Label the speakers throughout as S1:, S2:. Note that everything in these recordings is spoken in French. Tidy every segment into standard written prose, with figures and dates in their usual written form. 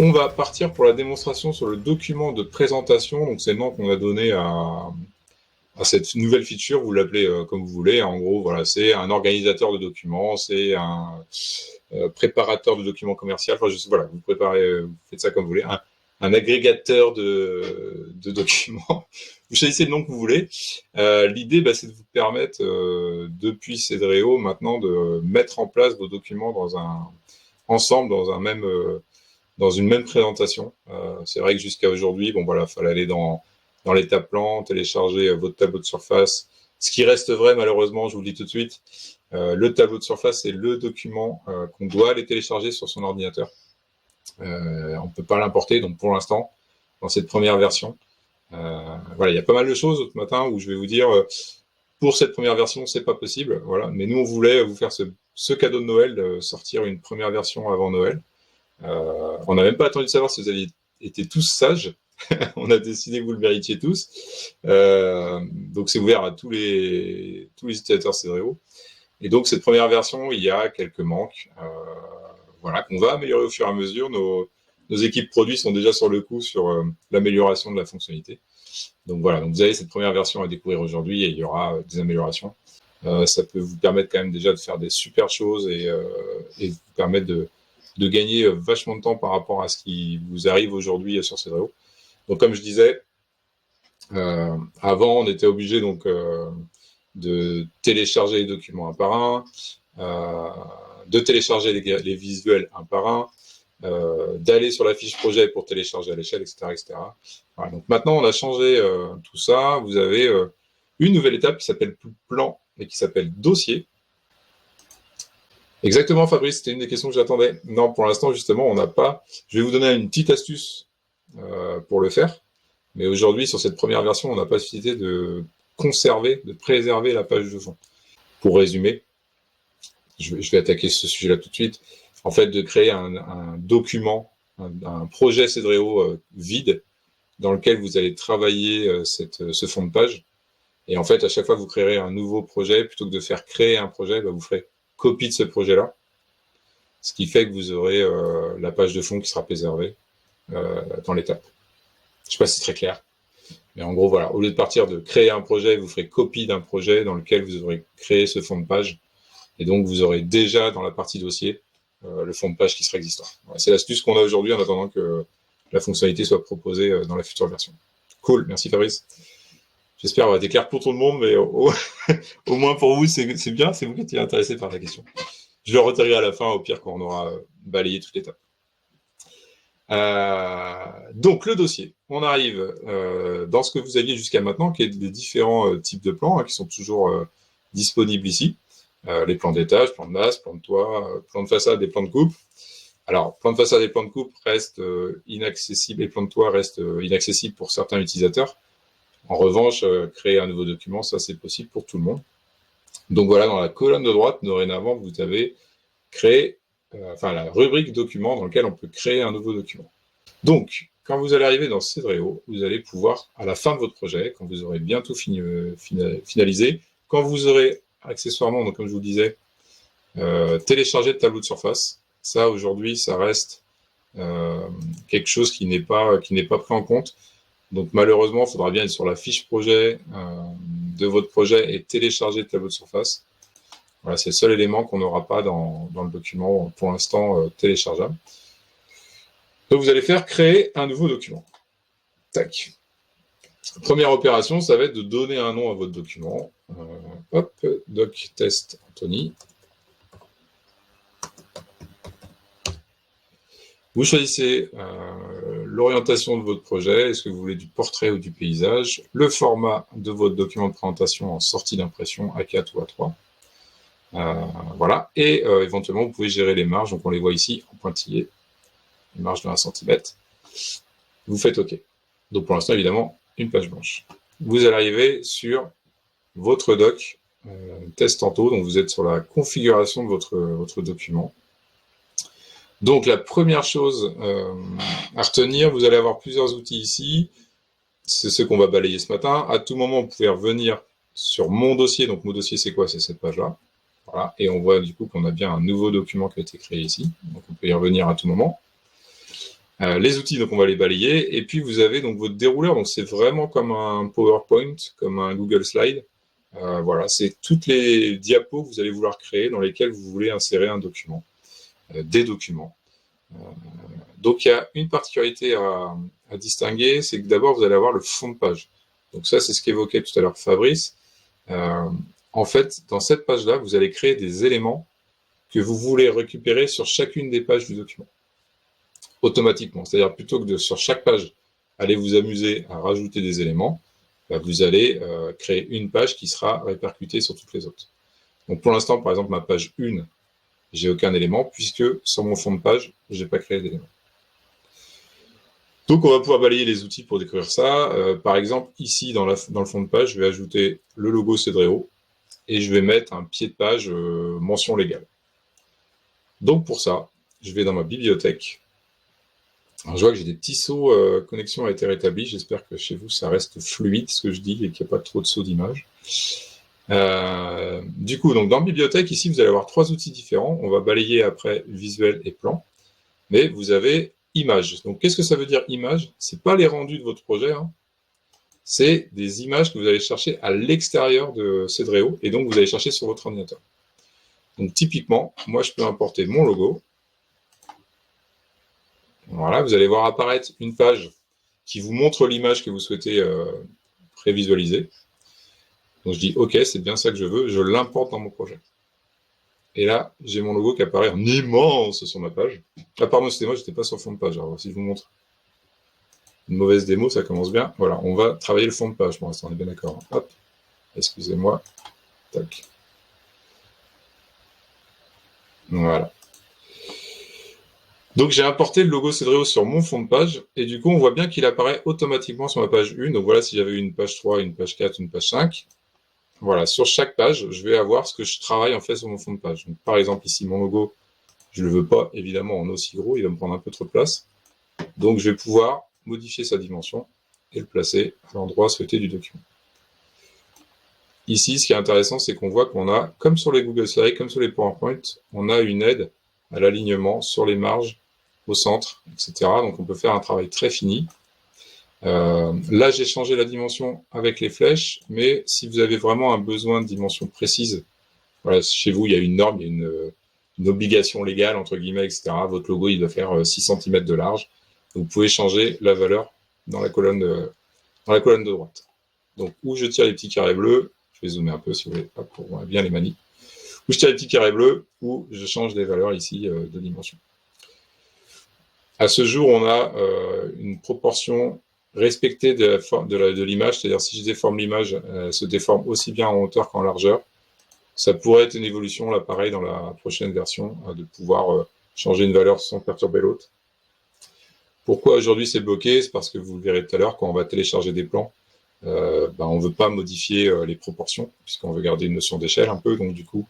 S1: On va partir pour la démonstration sur le document de présentation. Donc, c'est le nom qu'on a donné à cette nouvelle feature. Vous l'appelez comme vous voulez. En gros, voilà, c'est un organisateur de documents, c'est un préparateur de documents commerciaux. Enfin, voilà, vous préparez, vous faites ça comme vous voulez. Un agrégateur de documents. Vous choisissez le nom que vous voulez. L'idée, c'est de vous permettre, depuis Cedreo, maintenant, de mettre en place vos documents ensemble dans une même présentation. C'est vrai que jusqu'à aujourd'hui, fallait aller dans l'étape plan, télécharger votre tableau de surface. Ce qui reste vrai, malheureusement, je vous le dis tout de suite, le tableau de surface, c'est le document qu'on doit aller télécharger sur son ordinateur. On ne peut pas l'importer, donc pour l'instant, dans cette première version, il y a pas mal de choses ce matin où je vais vous dire, pour cette première version, c'est pas possible, voilà. Mais nous, on voulait vous faire ce cadeau de Noël, sortir une première version avant Noël. On n'a même pas attendu de savoir si vous aviez été tous sages. On a décidé que vous le méritiez tous. Donc c'est ouvert à tous les utilisateurs Cedreo. Et donc cette première version, il y a quelques manques, qu'on va améliorer au fur et à mesure. Nos équipes produits sont déjà sur le coup sur l'amélioration de la fonctionnalité. Donc voilà, donc vous avez cette première version à découvrir aujourd'hui et il y aura des améliorations. Ça peut vous permettre quand même déjà de faire des super choses et vous permettre de gagner vachement de temps par rapport à ce qui vous arrive aujourd'hui sur Cedreo. Donc comme je disais, avant on était obligé donc de télécharger les documents un par un, de télécharger les visuels un par un, d'aller sur la fiche projet pour télécharger à l'échelle, etc., etc. Voilà, donc maintenant on a changé tout ça. Vous avez une nouvelle étape qui s'appelle plus plan et qui s'appelle dossier. Exactement, Fabrice, c'était une des questions que j'attendais. Non, pour l'instant, justement, on n'a pas. Je vais vous donner une petite astuce pour le faire. Mais aujourd'hui, sur cette première version, on n'a pas possibilité de conserver, de préserver la page de fond. Pour résumer, je vais attaquer ce sujet-là tout de suite. En fait, de créer un document, un projet Cedreo vide dans lequel vous allez travailler ce fond de page. Et en fait, à chaque fois que vous créerez un nouveau projet, plutôt que de faire créer un projet, vous ferez copie de ce projet-là. Ce qui fait que vous aurez la page de fond qui sera préservée dans l'étape. Je ne sais pas si c'est très clair. Mais en gros, voilà, au lieu de partir de créer un projet, vous ferez copie d'un projet dans lequel vous aurez créé ce fond de page. Et donc, vous aurez déjà dans la partie dossier le fond de page qui sera existant. Voilà, c'est l'astuce qu'on a aujourd'hui en attendant que la fonctionnalité soit proposée dans la future version. Cool, merci Fabrice. J'espère avoir été clair pour tout le monde, mais au moins pour vous, c'est bien, c'est vous qui étiez intéressé par la question. Je le retirerai à la fin, au pire, quand on aura balayé toute l'étape. Donc le dossier, on arrive dans ce que vous aviez jusqu'à maintenant, qui est des différents types de plans qui sont toujours disponibles ici. Les plans d'étage, plans de masse, plans de toit, plans de façade et plans de coupe. Alors, plans de façade et plans de coupe restent inaccessibles, et plans de toit restent inaccessibles pour certains utilisateurs. En revanche, créer un nouveau document, ça c'est possible pour tout le monde. Donc voilà, dans la colonne de droite, dorénavant, vous avez créé la rubrique document dans laquelle on peut créer un nouveau document. Donc, quand vous allez arriver dans Cedreo, vous allez pouvoir, à la fin de votre projet, quand vous aurez bientôt finalisé, quand vous aurez accessoirement, donc comme je vous disais, télécharger le tableau de surface. Ça, aujourd'hui, ça reste quelque chose qui n'est pas pris en compte. Donc, malheureusement, il faudra bien être sur la fiche projet de votre projet et télécharger le tableau de surface. Voilà, c'est le seul élément qu'on n'aura pas dans le document, pour l'instant, téléchargeable. Donc, vous allez faire créer un nouveau document. Tac. Première opération, ça va être de donner un nom à votre document. Doc test Anthony. Vous choisissez l'orientation de votre projet. Est-ce que vous voulez du portrait ou du paysage? Le format de votre document de présentation en sortie d'impression A4 ou A3. Voilà. Et éventuellement, vous pouvez gérer les marges. Donc, on les voit ici en pointillé. Les marges de 1 cm. Vous faites OK. Donc, pour l'instant, évidemment, une page blanche. Vous allez arriver sur votre doc test tantôt. Donc, vous êtes sur la configuration de votre document. Donc, la première chose à retenir, vous allez avoir plusieurs outils ici. C'est ce qu'on va balayer ce matin. À tout moment, vous pouvez revenir sur mon dossier. Donc, mon dossier, c'est quoi? C'est cette page-là. Voilà. Et on voit du coup qu'on a bien un nouveau document qui a été créé ici. Donc, on peut y revenir à tout moment. Les outils, donc on va les balayer. Et puis vous avez donc votre dérouleur. Donc c'est vraiment comme un PowerPoint, comme un Google Slide. Voilà, c'est toutes les diapos que vous allez vouloir créer dans lesquelles vous voulez insérer un document, des documents. Donc il y a une particularité à distinguer, c'est que d'abord vous allez avoir le fond de page. Donc ça, c'est ce qu'évoquait tout à l'heure Fabrice. En fait, dans cette page-là, vous allez créer des éléments que vous voulez récupérer sur chacune des pages du document, automatiquement. C'est-à-dire, plutôt que de, sur chaque page, aller vous amuser à rajouter des éléments, vous allez créer une page qui sera répercutée sur toutes les autres. Donc pour l'instant, par exemple, ma page 1, j'ai aucun élément, puisque sur mon fond de page, je n'ai pas créé d'éléments. Donc, on va pouvoir balayer les outils pour découvrir ça. Par exemple, ici, dans le fond de page, je vais ajouter le logo Cedreo et je vais mettre un pied de page mention légale. Donc, pour ça, je vais dans ma bibliothèque. Alors, je vois que j'ai des petits sauts, connexion a été rétablie. J'espère que chez vous, ça reste fluide, ce que je dis, et qu'il n'y a pas trop de sauts d'image. Du coup, donc dans bibliothèque, ici, vous allez avoir 3 outils différents. On va balayer après visuel et plan. Mais vous avez images. Donc, qu'est-ce que ça veut dire image? C'est pas les rendus de votre projet, hein. C'est des images que vous allez chercher à l'extérieur de Cedreo, et donc vous allez chercher sur votre ordinateur. Donc, typiquement, moi, je peux importer mon logo. Voilà, vous allez voir apparaître une page qui vous montre l'image que vous souhaitez prévisualiser. Donc, je dis OK, c'est bien ça que je veux, je l'importe dans mon projet. Et là, j'ai mon logo qui apparaît en immense sur ma page. Ah, pardon, excusez-moi, j'étais pas sur le fond de page. Alors, si je vous montre une mauvaise démo, ça commence bien. Voilà, on va travailler le fond de page pour l'instant, on est bien d'accord. Hop, excusez-moi. Tac. Voilà. Donc, j'ai importé le logo Cedreo sur mon fond de page, et du coup, on voit bien qu'il apparaît automatiquement sur ma page 1. Donc, voilà, si j'avais une page 3, une page 4, une page 5. Voilà, sur chaque page, je vais avoir ce que je travaille en fait sur mon fond de page. Donc, par exemple, ici, mon logo, je ne le veux pas évidemment en aussi gros, il va me prendre un peu trop de place. Donc, je vais pouvoir modifier sa dimension et le placer à l'endroit souhaité du document. Ici, ce qui est intéressant, c'est qu'on voit qu'on a, comme sur les Google Slides, comme sur les PowerPoint, on a une aide à l'alignement sur les marges, au centre, etc. Donc, on peut faire un travail très fini. Là, j'ai changé la dimension avec les flèches, mais si vous avez vraiment un besoin de dimension précise, voilà, chez vous, il y a une norme, il y a une obligation légale, entre guillemets, etc. Votre logo, il doit faire 6 cm de large. Vous pouvez changer la valeur dans la colonne de droite. Donc, où je tire les petits carrés bleus, je vais zoomer un peu si vous voulez, pour voir bien les manies. Où je tire les petits carrés bleus, ou je change les valeurs ici de dimension. À ce jour, on a une proportion respectée de l'image, c'est-à-dire si je déforme l'image, elle se déforme aussi bien en hauteur qu'en largeur. Ça pourrait être une évolution, là, pareil, dans la prochaine version, de pouvoir changer une valeur sans perturber l'autre. Pourquoi aujourd'hui c'est bloqué? C'est parce que vous le verrez tout à l'heure, quand on va télécharger des plans, on ne veut pas modifier les proportions, puisqu'on veut garder une notion d'échelle un peu, donc du coup,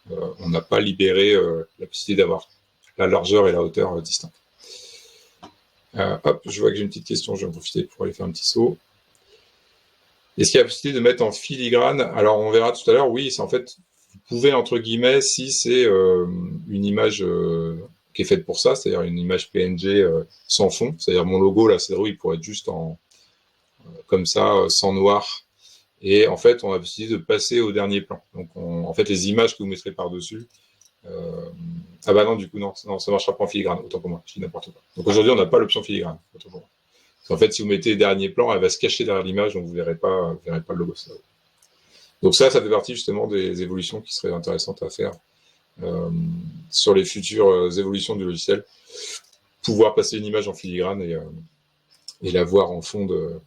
S1: on n'a pas libéré la possibilité d'avoir la largeur et la hauteur distinctes. Hop, je vois que j'ai une petite question, je vais en profiter pour aller faire un petit saut. Est-ce qu'il y a la possibilité de mettre en filigrane? Alors, on verra tout à l'heure, oui, c'est en fait, vous pouvez, entre guillemets, si c'est une image qui est faite pour ça, c'est-à-dire une image PNG sans fond, c'est-à-dire mon logo, là, Cedreo, il pourrait être juste comme ça, sans noir. Et en fait, on a la possibilité de passer au dernier plan. Donc, en fait, les images que vous mettrez par-dessus, ah bah non, du coup, non, ça ne marchera pas en filigrane, autant pour moi, je dis n'importe quoi. Donc aujourd'hui, on n'a pas l'option filigrane, autant pour moi. En fait, si vous mettez dernier plan, elle va se cacher derrière l'image, donc vous verrez pas le logo. Donc ça fait partie justement des évolutions qui seraient intéressantes à faire sur les futures évolutions du logiciel. Pouvoir passer une image en filigrane et la voir au fond de...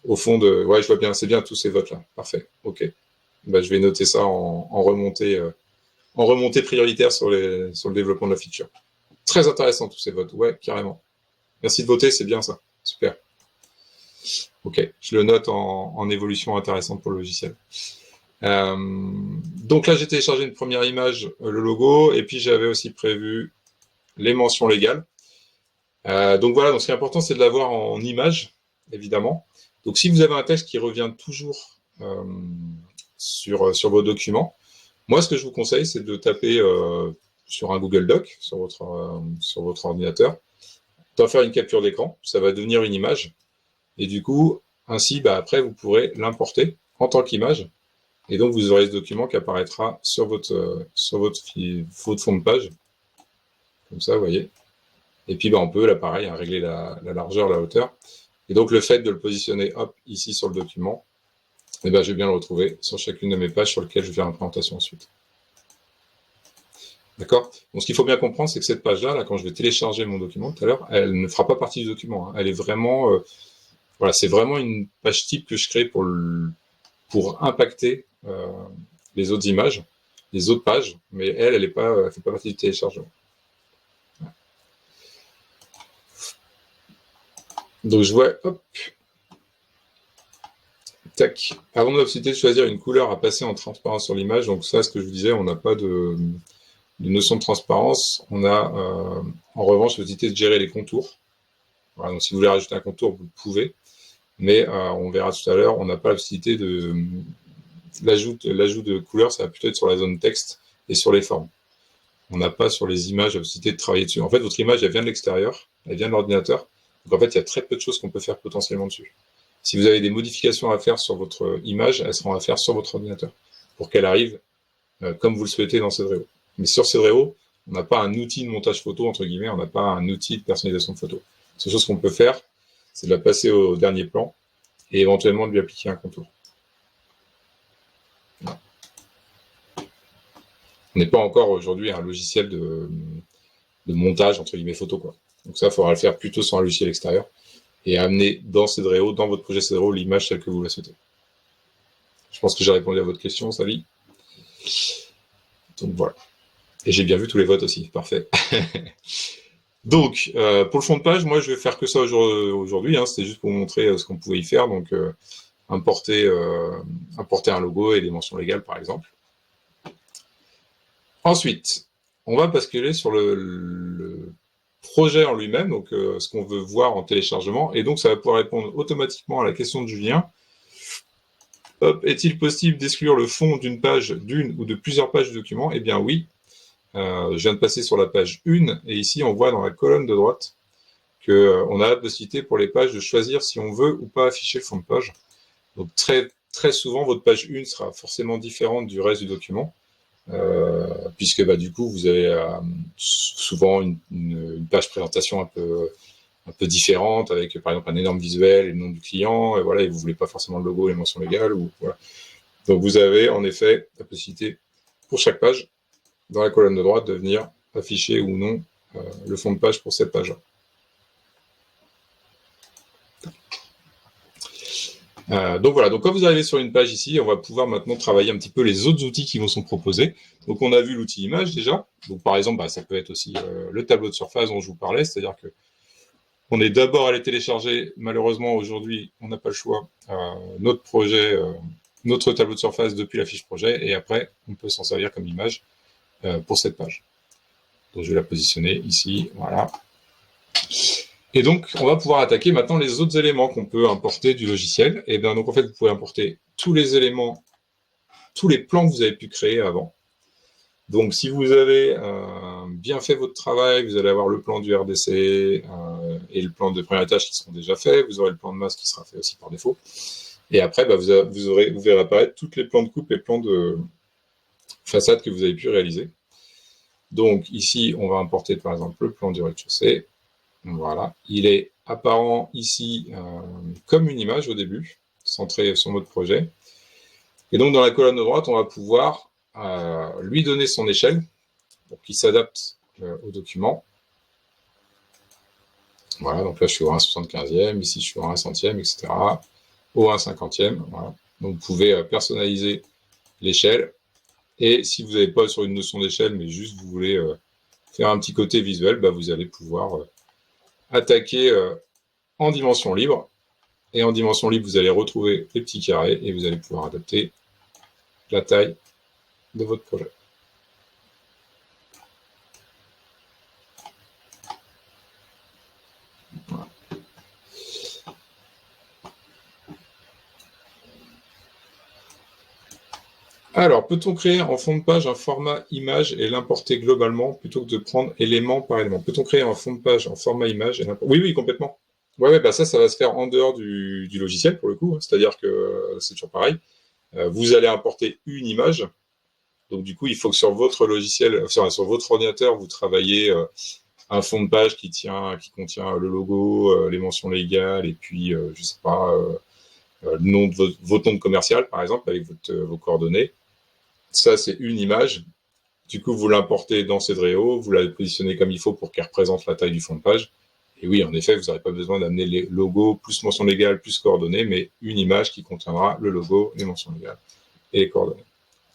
S1: Ouais, je vois bien, c'est bien tous ces votes-là. Parfait, ok. Bah, je vais noter ça en remontée prioritaire sur le développement de la feature. Très intéressant tous ces votes, ouais, carrément. Merci de voter, c'est bien ça. Super. Ok, je le note en évolution intéressante pour le logiciel. Donc là, j'ai téléchargé une première image, le logo, et puis j'avais aussi prévu les mentions légales. Donc voilà, donc ce qui est important, c'est de l'avoir en image, évidemment. Donc si vous avez un texte qui revient toujours sur vos documents, moi, ce que je vous conseille, c'est de taper sur un Google Doc, sur votre ordinateur, doit faire une capture d'écran, ça va devenir une image, et du coup, ainsi, après, vous pourrez l'importer en tant qu'image, et donc vous aurez ce document qui apparaîtra sur votre fond de page, comme ça, vous voyez. Et puis, on peut, là, pareil, régler la largeur, la hauteur. Et donc, le fait de le positionner, hop, ici sur le document, je vais bien le retrouver sur chacune de mes pages sur lesquelles je vais faire l'implémentation ensuite. D'accord? Donc, ce qu'il faut bien comprendre, c'est que cette page-là, quand je vais télécharger mon document tout à l'heure, elle ne fera pas partie du document. Elle est vraiment, voilà, c'est vraiment une page type que je crée pour impacter les autres images, les autres pages, mais elle fait pas partie du téléchargement. Donc, je vois, hop, tac. Avant de la possibilité de choisir une couleur à passer en transparence sur l'image, donc ça, ce que je vous disais, on n'a pas de notion de transparence. On a, en revanche, la possibilité de gérer les contours. Voilà, donc, si vous voulez rajouter un contour, vous le pouvez. Mais on verra tout à l'heure, on n'a pas la possibilité de l'ajout de couleurs, ça va plutôt être sur la zone texte et sur les formes. On n'a pas sur les images la possibilité de travailler dessus. En fait, votre image, elle vient de l'extérieur, elle vient de l'ordinateur. Donc en fait, il y a très peu de choses qu'on peut faire potentiellement dessus. Si vous avez des modifications à faire sur votre image, elles seront à faire sur votre ordinateur pour qu'elle arrive comme vous le souhaitez dans Cedreo. Mais sur Cedreo, on n'a pas un outil de montage photo, entre guillemets, on n'a pas un outil de personnalisation de photo. La seule chose qu'on peut faire, c'est de la passer au dernier plan et éventuellement de lui appliquer un contour. Voilà. On n'est pas encore aujourd'hui un logiciel de montage, entre guillemets, photo, quoi. Donc ça, il faudra le faire plutôt sur un logiciel extérieur et amener dans Cedreo, dans votre projet Cedreo, l'image telle que vous la souhaitez. Je pense que j'ai répondu à votre question, Sally. Donc voilà. Et j'ai bien vu tous les votes aussi, parfait. Donc, pour le fond de page, moi, je vais faire que ça aujourd'hui. C'était juste pour vous montrer ce qu'on pouvait y faire. Donc, importer un logo et des mentions légales, par exemple. Ensuite, on va basculer sur le projet en lui-même, donc ce qu'on veut voir en téléchargement. Et donc, ça va pouvoir répondre automatiquement à la question de Julien. Est-il possible d'exclure le fond d'une page, d'une ou de plusieurs pages du document? Eh bien oui. Je viens de passer sur la page 1, et ici, on voit dans la colonne de droite qu'on a la possibilité pour les pages de choisir si on veut ou pas afficher le fond de page. Donc très, très souvent, votre page 1 sera forcément différente du reste du document, puisque du coup, vous avez souvent une page présentation un peu différente, avec par exemple un énorme visuel et le nom du client, et voilà, et vous voulez pas forcément le logo, les mentions légales, ou voilà. Donc vous avez en effet la possibilité pour chaque page, dans la colonne de droite, de venir afficher ou non le fond de page pour cette page-là. Donc voilà, donc quand vous arrivez sur une page ici, on va pouvoir maintenant travailler un petit peu les autres outils qui vous sont proposés. Donc on a vu l'outil image déjà. Donc par exemple, ça peut être aussi le tableau de surface dont je vous parlais, c'est-à-dire que on est d'abord allé télécharger, malheureusement aujourd'hui, on n'a pas le choix, notre projet, notre tableau de surface depuis la fiche projet, et après on peut s'en servir comme image pour cette page. Donc je vais la positionner ici, voilà. Et donc, on va pouvoir attaquer maintenant les autres éléments qu'on peut importer du logiciel. Et bien, donc en fait, vous pouvez importer tous les éléments, tous les plans que vous avez pu créer avant. Donc, si vous avez bien fait votre travail, vous allez avoir le plan du RDC et le plan de premier étage qui seront déjà faits. Vous aurez le plan de masse qui sera fait aussi par défaut. Et après, vous verrez apparaître tous les plans de coupe et plans de façade que vous avez pu réaliser. Donc, ici, on va importer par exemple le plan du rez-de-chaussée. Voilà, il est apparent ici comme une image au début, centré sur notre projet. Et donc dans la colonne de droite, on va pouvoir lui donner son échelle pour qu'il s'adapte au document. Voilà, donc là je suis au 1/75e, ici je suis au 1/100e, etc. Au 1/50e, voilà. Donc vous pouvez personnaliser l'échelle. Et si vous n'avez pas sur une notion d'échelle, mais juste vous voulez faire un petit côté visuel, vous allez pouvoir attaquer en dimension libre. Et en dimension libre, vous allez retrouver les petits carrés et vous allez pouvoir adapter la taille de votre projet. Voilà. Alors, peut-on créer en fond de page un format image et l'importer globalement plutôt que de prendre élément par élément? Peut-on créer un fond de page en format image et l'importer? Oui, oui, complètement. Ouais, bah ça va se faire en dehors du logiciel pour le coup, hein. C'est-à-dire que c'est toujours pareil. Vous allez importer une image. Donc, du coup, il faut que sur votre logiciel, sur votre ordinateur, vous travaillez un fond de page qui contient le logo, les mentions légales, et puis, je sais pas, le nom de votre nom de commercial, par exemple, avec vos coordonnées. Ça, c'est une image. Du coup, vous l'importez dans Cedreo, vous la positionnez comme il faut pour qu'elle représente la taille du fond de page. Et oui, en effet, vous n'aurez pas besoin d'amener les logos, plus mention légale, plus coordonnées, mais une image qui contiendra le logo, les mentions légales et les coordonnées.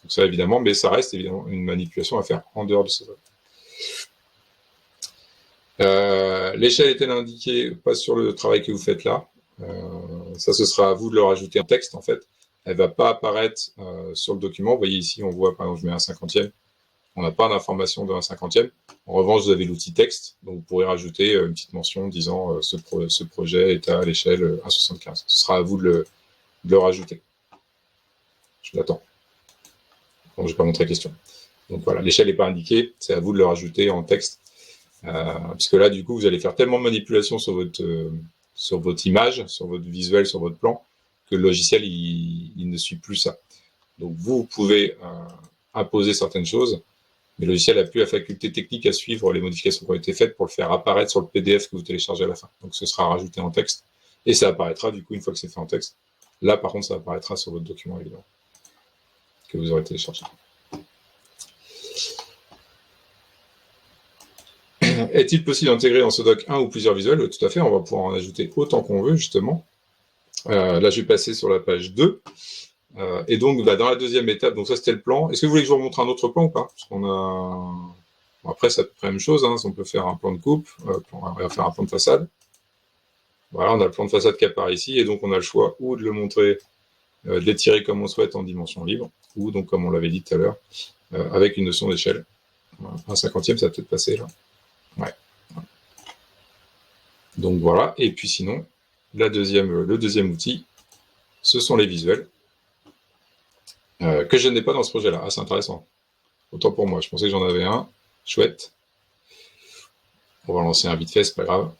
S1: Donc ça, évidemment, mais ça reste évidemment une manipulation à faire en dehors de Cedreo. L'échelle est-elle indiquée pas sur le travail que vous faites là? Ça, ce sera à vous de le rajouter en texte, en fait. Elle va pas apparaître sur le document. Vous voyez ici, on voit, par exemple, je mets un 50e. On n'a pas d'information de 1/50e. En revanche, vous avez l'outil texte, donc vous pourrez rajouter une petite mention disant ce projet est à l'échelle 1/75. Ce sera à vous de le rajouter. Je l'attends. Bon, je vais pas montrer la question. Donc voilà, l'échelle n'est pas indiquée, c'est à vous de le rajouter en texte. Puisque là, du coup, vous allez faire tellement de manipulations sur votre image, sur votre visuel, sur votre plan, que le logiciel, il ne suit plus ça. Donc vous pouvez imposer certaines choses, mais le logiciel n'a plus la faculté technique à suivre les modifications qui ont été faites pour le faire apparaître sur le PDF que vous téléchargez à la fin. Donc ce sera rajouté en texte, et ça apparaîtra du coup une fois que c'est fait en texte. Là, par contre, ça apparaîtra sur votre document, évidemment, que vous aurez téléchargé. Est-il possible d'intégrer dans ce doc un ou plusieurs visuels? Tout à fait, on va pouvoir en ajouter autant qu'on veut, justement. Là, je vais passer sur la page 2. Et donc, dans la deuxième étape, donc ça, c'était le plan. Est-ce que vous voulez que je vous remontre un autre plan ou pas? Parce qu'on a... Bon, après, c'est à peu près la même chose. Hein. On peut faire un plan de coupe, on va faire un plan de façade. Voilà, on a le plan de façade qui apparaît ici, et donc on a le choix ou de le montrer, de l'étirer comme on souhaite en dimension libre, ou donc, comme on l'avait dit tout à l'heure, avec une notion d'échelle. Un 50e, ça va peut-être passer là. Ouais. Donc voilà, et puis sinon, le deuxième outil, ce sont les visuels, que je n'ai pas dans ce projet-là. Ah, c'est intéressant. Autant pour moi, je pensais que j'en avais un. Chouette. On va lancer un vite fait, c'est pas grave.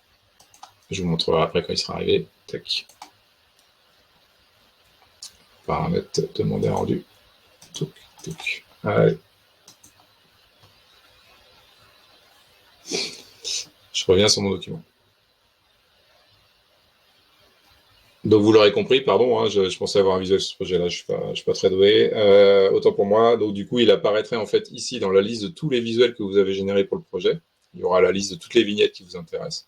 S1: Je vous montrerai après quand il sera arrivé. Tac. Paramètres, demander rendu. Touc, touc. Allez. Je reviens sur mon document. Donc vous l'aurez compris, pardon, hein, je pensais avoir un visuel sur ce projet-là, je suis pas très doué. Autant pour moi. Donc du coup, il apparaîtrait en fait ici dans la liste de tous les visuels que vous avez générés pour le projet. Il y aura la liste de toutes les vignettes qui vous intéressent.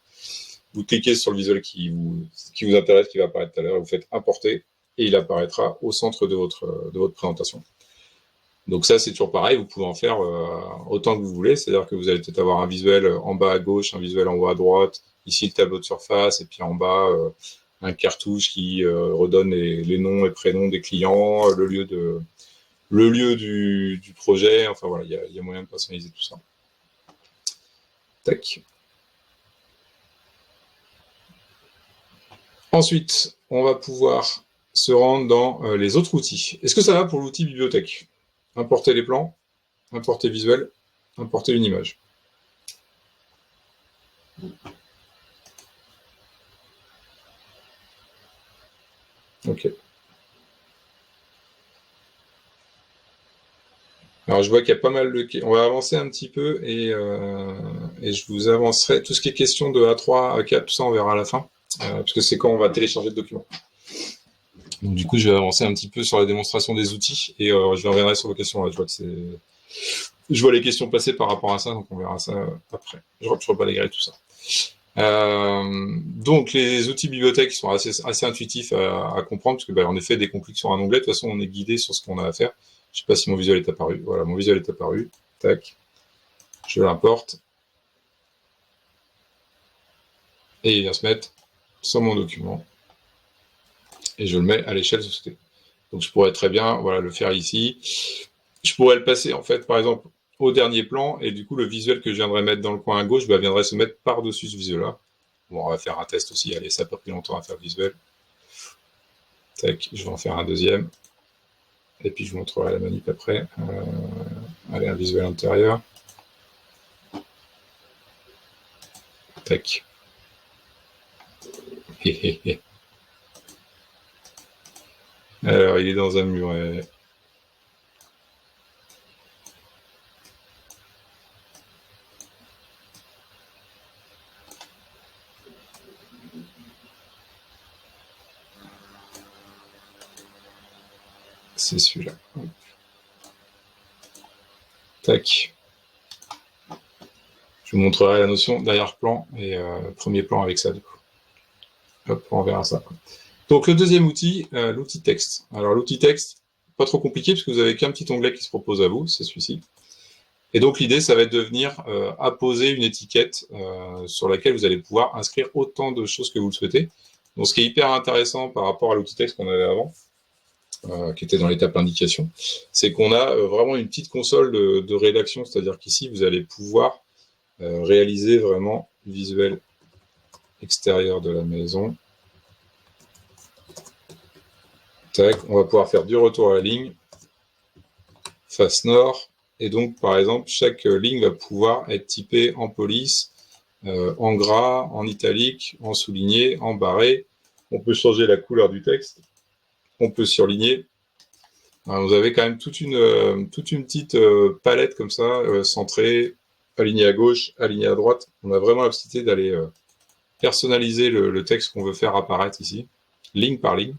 S1: Vous cliquez sur le visuel qui vous intéresse, qui va apparaître tout à l'heure, vous faites importer, et il apparaîtra au centre de votre présentation. Donc ça, c'est toujours pareil, vous pouvez en faire autant que vous voulez, c'est-à-dire que vous allez peut-être avoir un visuel en bas à gauche, un visuel en haut à droite, ici le tableau de surface, et puis en bas, un cartouche qui redonne les noms et prénoms des clients, le lieu du projet, enfin voilà, il y a moyen de personnaliser tout ça. Tac. Ensuite, on va pouvoir se rendre dans les autres outils. Est-ce que ça va pour l'outil bibliothèque? Importer les plans, importer visuel, importer une image. Ok. Alors je vois qu'il y a pas mal de... On va avancer un petit peu et je vous avancerai. Tout ce qui est question de A3, A4, tout ça, on verra à la fin, parce que c'est quand on va télécharger le document. Donc du coup, je vais avancer un petit peu sur la démonstration des outils et je reviendrai sur vos questions. Là, je vois les questions passer par rapport à ça, donc on verra ça après. Je ne balayerai tout ça. Donc les outils bibliothèques sont assez intuitifs à comprendre, parce que en effet, dès qu'on clique sur un onglet, de toute façon, on est guidé sur ce qu'on a à faire. Je sais pas si mon visuel est apparu. Voilà, mon visuel est apparu. Tac. Je l'importe. Et il vient se mettre sur mon document. Et je le mets à l'échelle société. Donc je pourrais très bien le faire ici. Je pourrais le passer, en fait, par exemple, au dernier plan. Et du coup, le visuel que je viendrais mettre dans le coin à gauche viendrait se mettre par-dessus ce visuel-là. Bon, on va faire un test aussi. Allez, ça n'a pas pris longtemps à faire le visuel. Tac, je vais en faire un deuxième. Et puis je vous montrerai la manip après. Allez, un visuel intérieur. Tac. Alors, il est dans un muret. C'est celui-là. Tac. Je vous montrerai la notion d'arrière-plan et premier plan avec ça, du coup. Hop, on verra ça. Donc, le deuxième outil, l'outil texte. Alors, l'outil texte, pas trop compliqué, parce que vous avez qu'un petit onglet qui se propose à vous, c'est celui-ci. Et donc, l'idée, ça va être de venir apposer une étiquette sur laquelle vous allez pouvoir inscrire autant de choses que vous le souhaitez. Donc, ce qui est hyper intéressant par rapport à l'outil texte qu'on avait avant, qui était dans l'étape indication, c'est qu'on a vraiment une petite console de rédaction, c'est-à-dire qu'ici, vous allez pouvoir réaliser vraiment le visuel extérieur de la maison. Tac, on va pouvoir faire du retour à la ligne, face nord, et donc par exemple, chaque ligne va pouvoir être typée en police, en gras, en italique, en souligné, en barré. On peut changer la couleur du texte, on peut surligner. Alors, vous avez quand même toute une petite palette comme ça, centrée, alignée à gauche, alignée à droite. On a vraiment la possibilité d'aller personnaliser le texte qu'on veut faire apparaître ici, ligne par ligne.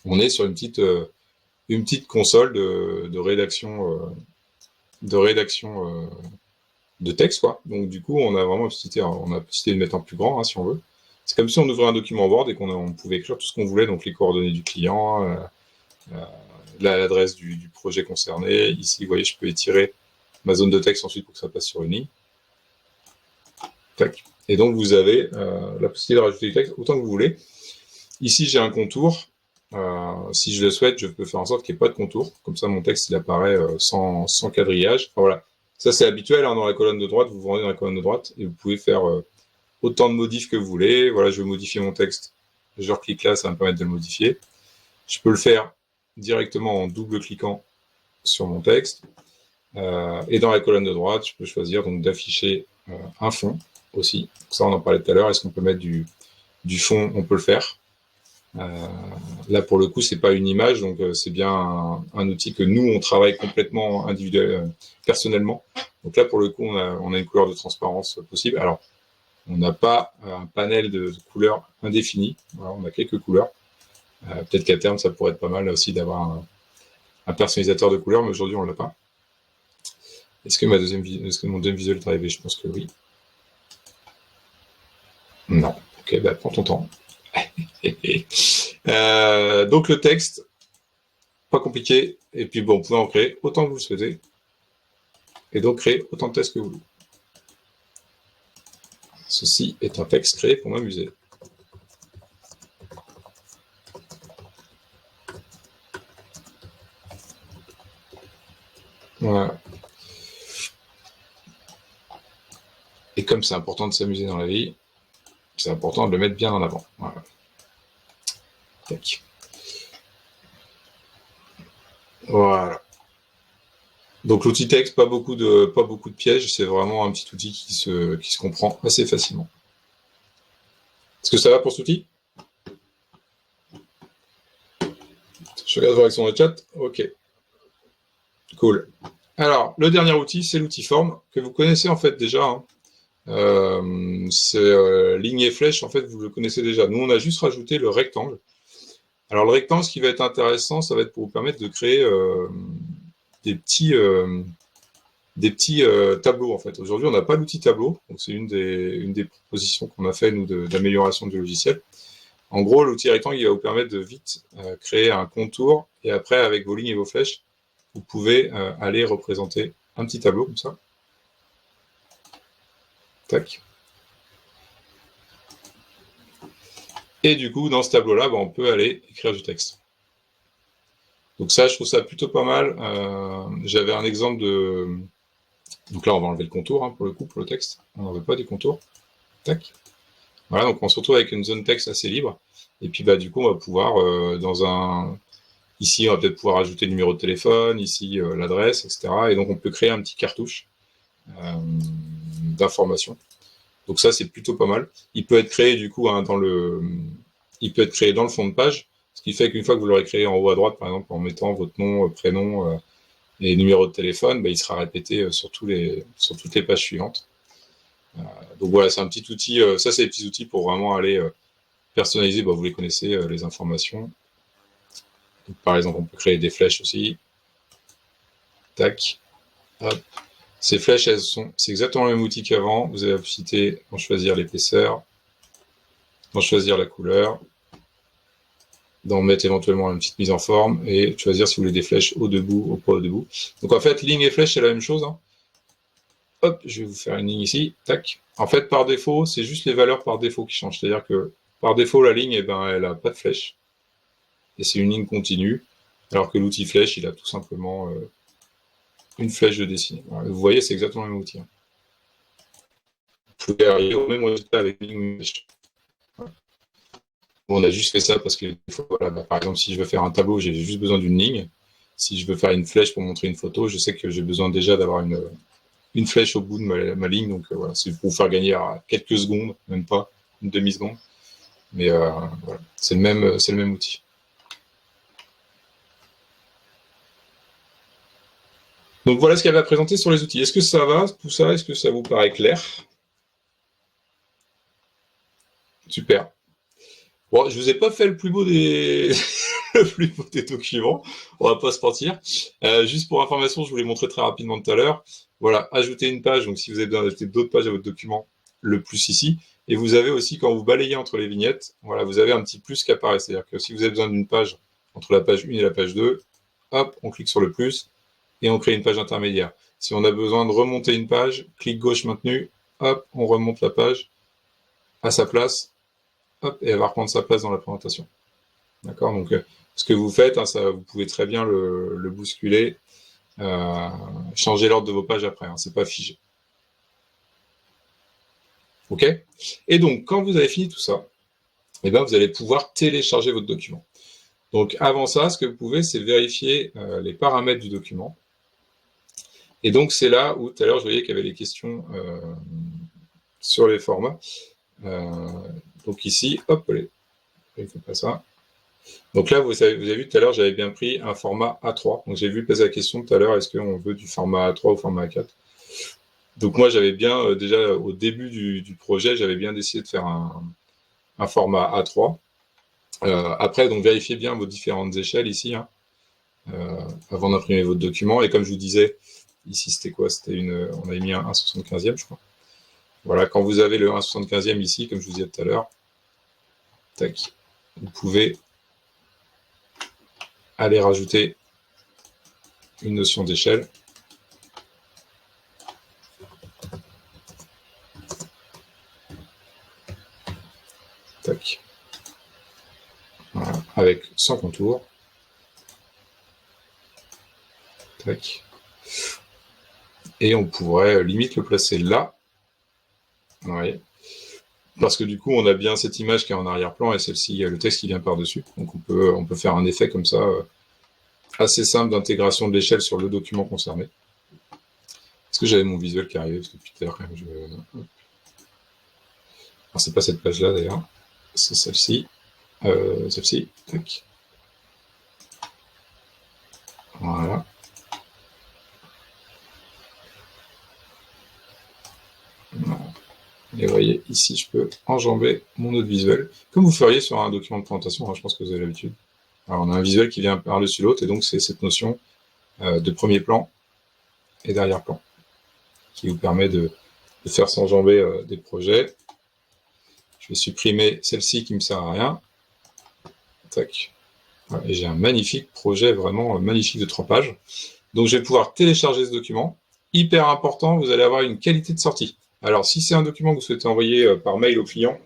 S1: On est sur une petite console de rédaction de texte, quoi. Donc du coup, on a vraiment la possibilité de mettre en plus grand, hein, si on veut. C'est comme si on ouvrait un document Word et qu'on pouvait écrire tout ce qu'on voulait, donc les coordonnées du client, l'adresse du projet concerné. Ici, vous voyez, je peux étirer ma zone de texte ensuite pour que ça passe sur une ligne. Tac. Et donc, vous avez la possibilité de rajouter du texte autant que vous voulez. Ici, j'ai un contour. Si je le souhaite, je peux faire en sorte qu'il n'y ait pas de contour. Comme ça, mon texte, il apparaît sans quadrillage. Enfin, voilà. Ça, c'est habituel, hein, dans la colonne de droite. Vous vous rendez dans la colonne de droite et vous pouvez faire autant de modifs que vous voulez. Voilà, je veux modifier mon texte. Je reclique là, ça va me permettre de le modifier. Je peux le faire directement en double-cliquant sur mon texte. Et dans la colonne de droite, je peux choisir donc d'afficher un fond aussi. Ça, on en parlait tout à l'heure. Est-ce qu'on peut mettre du fond? On peut le faire. Là, pour le coup, c'est pas une image, donc c'est bien un outil que nous, on travaille complètement individuel, personnellement. Donc là, pour le coup, on a une couleur de transparence possible. Alors, on n'a pas un panel de couleurs indéfini. Voilà, on a quelques couleurs. Peut-être qu'à terme, ça pourrait être pas mal aussi d'avoir un personnalisateur de couleurs, mais aujourd'hui, on l'a pas. Est-ce que mon deuxième visuel est arrivé? Je pense que oui. Non. Ok, bah, prends ton temps. Donc le texte, pas compliqué, et puis bon, vous pouvez en créer autant que vous le souhaitez, et donc créer autant de textes que vous voulez. Ceci est un texte créé pour m'amuser. Voilà. Et comme c'est important de s'amuser dans la vie, c'est important de le mettre bien en avant. Voilà. Tac. Voilà. Donc l'outil texte, pas beaucoup de pièges, c'est vraiment un petit outil qui se comprend assez facilement. Est-ce que ça va pour cet outil? Je regarde voir dans le chat. Ok. Cool. Alors, le dernier outil, c'est l'outil forme, que vous connaissez en fait déjà. Hein. C'est ligne et flèche, en fait, vous le connaissez déjà. Nous, on a juste rajouté le rectangle. Alors, le rectangle, ce qui va être intéressant, ça va être pour vous permettre de créer des petits tableaux, en fait. Aujourd'hui, on n'a pas l'outil tableau, donc c'est une des propositions qu'on a fait, nous, d'amélioration du logiciel. En gros, l'outil rectangle, il va vous permettre de vite créer un contour, et après, avec vos lignes et vos flèches, vous pouvez aller représenter un petit tableau, comme ça. Tac. Et du coup, dans ce tableau-là, on peut aller écrire du texte. Donc ça, je trouve ça plutôt pas mal. J'avais un exemple de... Donc là, on va enlever le contour, hein, pour le coup, pour le texte. On n'en veut pas des contours. Tac. Voilà, donc on se retrouve avec une zone texte assez libre. Et puis, du coup, on va pouvoir, dans Ici, on va peut-être pouvoir ajouter le numéro de téléphone, ici l'adresse, etc. Et donc, on peut créer un petit cartouche d'information. Donc ça, c'est plutôt pas mal. Il peut être créé du coup il peut être créé dans le fond de page, ce qui fait qu'une fois que vous l'aurez créé en haut à droite, par exemple, en mettant votre nom, prénom et numéro de téléphone, il sera répété sur toutes les pages suivantes. Donc voilà, c'est un petit outil. Ça, c'est des petits outils pour vraiment aller personnaliser. Vous les connaissez, les informations. Donc, par exemple, on peut créer des flèches aussi. Tac. Hop. Ces flèches, c'est exactement le même outil qu'avant. Vous avez la possibilité d'en choisir l'épaisseur, d'en choisir la couleur, d'en mettre éventuellement une petite mise en forme et de choisir si vous voulez des flèches au debout ou pas au debout. Donc en fait, ligne et flèche, c'est la même chose. Hop, je vais vous faire une ligne ici. Tac. En fait, par défaut, c'est juste les valeurs par défaut qui changent. C'est-à-dire que par défaut, la ligne, elle n'a pas de flèche. Et c'est une ligne continue. Alors que l'outil flèche, il a tout simplement une flèche de dessinée. Voilà, vous voyez, c'est exactement le même outil. Vous pouvez arriver au même résultat avec une ligne ou une flèche. Bon, on a juste fait ça parce que, par exemple, si je veux faire un tableau, j'ai juste besoin d'une ligne. Si je veux faire une flèche pour montrer une photo, je sais que j'ai besoin déjà d'avoir une flèche au bout de ma ligne. Donc voilà, c'est pour vous faire gagner à quelques secondes, même pas une demi-seconde. Mais voilà, c'est le même outil. Donc voilà ce qu'il y avait à présenter sur les outils. Est-ce que ça va, tout ça? Est-ce que ça vous paraît clair? Super. Bon, je vous ai pas fait le plus beau des le plus beau des documents, on va pas se mentir. Juste pour information, je vous l'ai montré très rapidement tout à l'heure. Voilà, ajouter une page, donc si vous avez besoin d'ajouter d'autres pages à votre document, le plus ici. Et vous avez aussi, quand vous balayez entre les vignettes, voilà, vous avez un petit plus qui apparaît. C'est-à-dire que si vous avez besoin d'une page entre la page 1 et la page 2, hop, on clique sur le plus et on crée une page intermédiaire. Si on a besoin de remonter une page, clic gauche maintenu, hop, on remonte la page à sa place, hop, et elle va reprendre sa place dans la présentation. D'accord? Donc, ce que vous faites, ça, vous pouvez très bien le bousculer, changer l'ordre de vos pages après, c'est pas figé. OK? Et donc, quand vous avez fini tout ça, vous allez pouvoir télécharger votre document. Donc, avant ça, ce que vous pouvez, c'est vérifier les paramètres du document. Et donc, c'est là où, tout à l'heure, je voyais qu'il y avait les questions sur les formats. Donc ici, hop, allez, il ne faut pas ça. Donc là, vous avez vu tout à l'heure, j'avais bien pris un format A3. Donc j'ai vu poser la question tout à l'heure, est-ce qu'on veut du format A3 ou format A4? Donc moi, j'avais bien, déjà au début du projet, j'avais bien décidé de faire un format A3. Après, donc vérifiez bien vos différentes échelles ici, avant d'imprimer votre document. Et comme je vous disais, ici, c'était quoi? On avait mis un 1/75e, je crois. Voilà, quand vous avez le 1/75e ici, comme je vous disais tout à l'heure, tac, vous pouvez aller rajouter une notion d'échelle. Tac. Voilà, avec sans contour. Tac. Et on pourrait limite le placer là. Vous voyez, parce que du coup, on a bien cette image qui est en arrière-plan et celle-ci, il y a le texte qui vient par-dessus. Donc on peut faire un effet comme ça, assez simple d'intégration de l'échelle sur le document concerné. Est-ce que j'avais mon visuel qui arrivait? Parce que depuis tout à l'heure, quand même, Alors, c'est pas cette page-là d'ailleurs, c'est celle-ci. Celle-ci, tac. Voilà. Et vous voyez, ici, je peux enjamber mon autre visuel, comme vous feriez sur un document de présentation, je pense que vous avez l'habitude. Alors, on a un visuel qui vient par-dessus l'autre, et donc c'est cette notion de premier plan et d'arrière-plan qui vous permet de faire s'enjamber des projets. Je vais supprimer celle-ci qui ne me sert à rien. Tac. Voilà, et j'ai un magnifique projet, vraiment magnifique de 3 pages. Donc, je vais pouvoir télécharger ce document. Hyper important, vous allez avoir une qualité de sortie. Alors, si c'est un document que vous souhaitez envoyer par mail au client,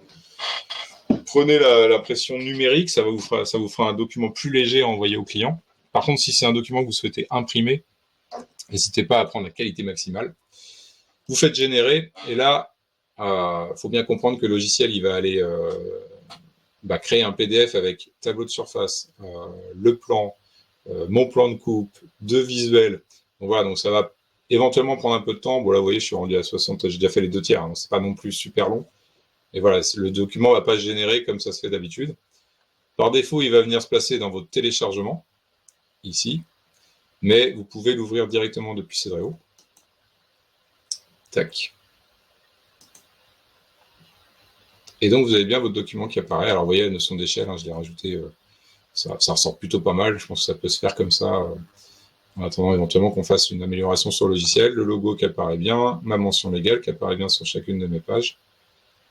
S1: prenez l'impression numérique, ça vous fera un document plus léger à envoyer au client. Par contre, si c'est un document que vous souhaitez imprimer, n'hésitez pas à prendre la qualité maximale. Vous faites générer, et là, faut bien comprendre que le logiciel, il va aller créer un PDF avec tableau de surface, le plan, mon plan de coupe, 2 visuels. Donc voilà, donc ça va éventuellement prendre un peu de temps. Bon là, vous voyez, je suis rendu à 60, j'ai déjà fait les 2 tiers, donc c'est pas non plus super long. Et voilà, le document va pas se générer comme ça se fait d'habitude. Par défaut, il va venir se placer dans votre téléchargement, ici, mais vous pouvez l'ouvrir directement depuis Cedreo. Tac. Et donc, vous avez bien votre document qui apparaît. Alors, vous voyez, la notion d'échelle, hein, je l'ai rajouté, ça ressort plutôt pas mal. Je pense que ça peut se faire comme ça, en attendant éventuellement qu'on fasse une amélioration sur le logiciel. Le logo qui apparaît bien, ma mention légale qui apparaît bien sur chacune de mes pages,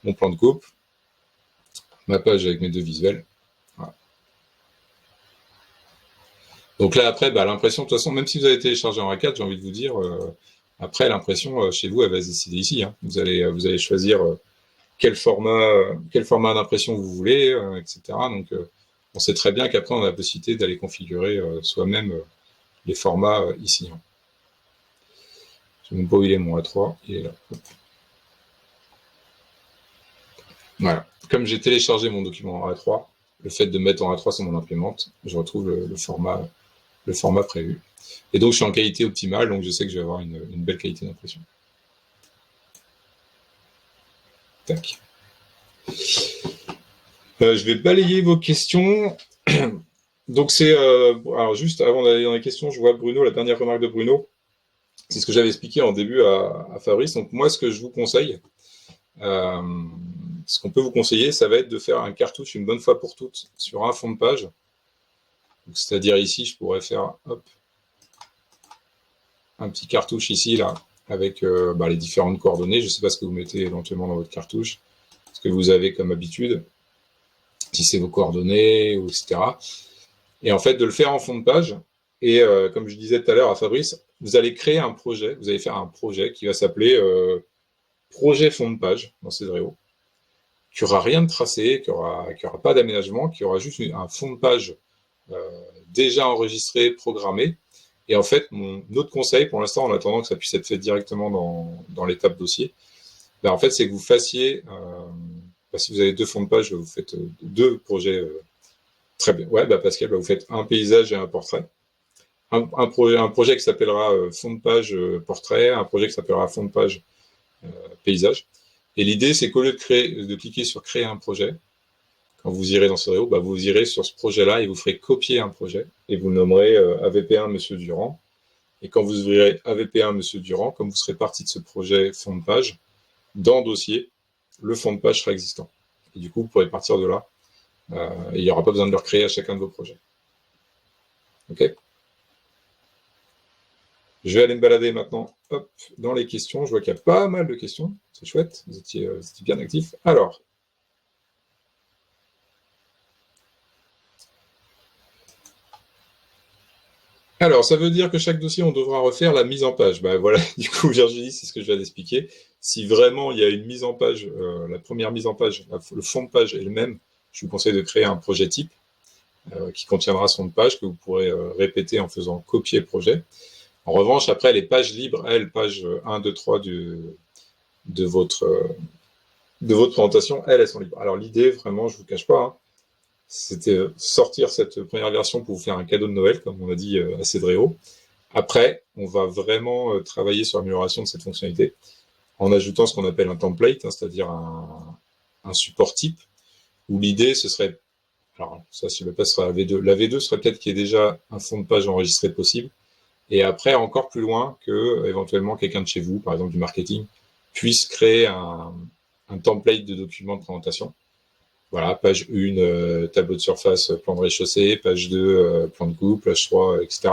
S1: mon plan de coupe, ma page avec mes 2 visuels. Voilà. Donc là, après, l'impression, de toute façon, même si vous avez téléchargé en A4, j'ai envie de vous dire, après, l'impression, chez vous, elle va se décider ici. Hein. Vous allez choisir quel format d'impression vous voulez, etc. Donc, on sait très bien qu'après, on a la possibilité d'aller configurer soi-même les formats ici. Hein. Je ne sais même pas où il est, mon A3. Il est là. Voilà. Comme j'ai téléchargé mon document en A3, le fait de mettre en A3 sur mon imprimante, je retrouve le format prévu. Et donc, je suis en qualité optimale, donc je sais que je vais avoir une belle qualité d'impression. Tac. Je vais balayer vos questions. Donc, alors, juste avant d'aller dans les questions, je vois Bruno, la dernière remarque de Bruno. C'est ce que j'avais expliqué en début à Fabrice. Donc, moi, ce que je vous conseille, ce qu'on peut vous conseiller, ça va être de faire un cartouche une bonne fois pour toutes sur un fond de page. C'est-à-dire ici, je pourrais faire hop, un petit cartouche ici, là, avec les différentes coordonnées. Je ne sais pas ce que vous mettez éventuellement dans votre cartouche, ce que vous avez comme habitude, si c'est vos coordonnées, etc. Et en fait, de le faire en fond de page. Et comme je disais tout à l'heure à Fabrice, vous allez créer un projet, vous allez faire un projet qui va s'appeler projet fond de page dans Cedreo, qui aura rien de tracé, qui aura pas d'aménagement, qui aura juste un fond de page déjà enregistré, programmé. Et en fait, mon autre conseil, pour l'instant, en attendant que ça puisse être fait directement dans l'étape dossier, en fait, c'est que vous fassiez, si vous avez 2 fonds de page, vous faites 2 projets. Très bien. Ouais, Pascal, vous faites un paysage et un portrait. Un projet qui s'appellera fond de page portrait, un projet qui s'appellera fond de page paysage. Et l'idée, c'est qu'au lieu de cliquer sur créer un projet, quand vous irez dans Cedreo, vous irez sur ce projet-là et vous ferez copier un projet et vous nommerez AVP1 Monsieur Durand. Et quand vous ouvrirez AVP1 Monsieur Durand, comme vous serez parti de ce projet fond de page, dans dossier, le fond de page sera existant. Et du coup, vous pourrez partir de là. Et il n'y aura pas besoin de le recréer à chacun de vos projets. OK ? Je vais aller me balader maintenant dans les questions. Je vois qu'il y a pas mal de questions. C'est chouette. Vous étiez bien actifs. Alors, ça veut dire que chaque dossier, on devra refaire la mise en page. Voilà, du coup, Virginie, c'est ce que je viens d'expliquer. Si vraiment il y a une mise en page, la première mise en page, le fond de page est le même, je vous conseille de créer un projet type qui contiendra son de page que vous pourrez répéter en faisant copier projet. En revanche, après, les pages libres, pages 1, 2, 3 de votre présentation, elles sont libres. Alors, l'idée, vraiment, je ne vous cache pas, hein, c'était sortir cette première version pour vous faire un cadeau de Noël, comme on a dit à Cedreo. Après, on va vraiment travailler sur l'amélioration de cette fonctionnalité en ajoutant ce qu'on appelle un template, hein, c'est-à-dire un support type, où l'idée, ce serait, alors ça, je ne sais pas, ce sera la V2. La V2 serait peut-être qu'il y ait déjà un fond de page enregistré possible, et après, encore plus loin, que éventuellement quelqu'un de chez vous, par exemple du marketing, puisse créer un template de document de présentation. Voilà, page 1, tableau de surface, plan de rez-de-chaussée, page 2, plan de coupe, page 3, etc.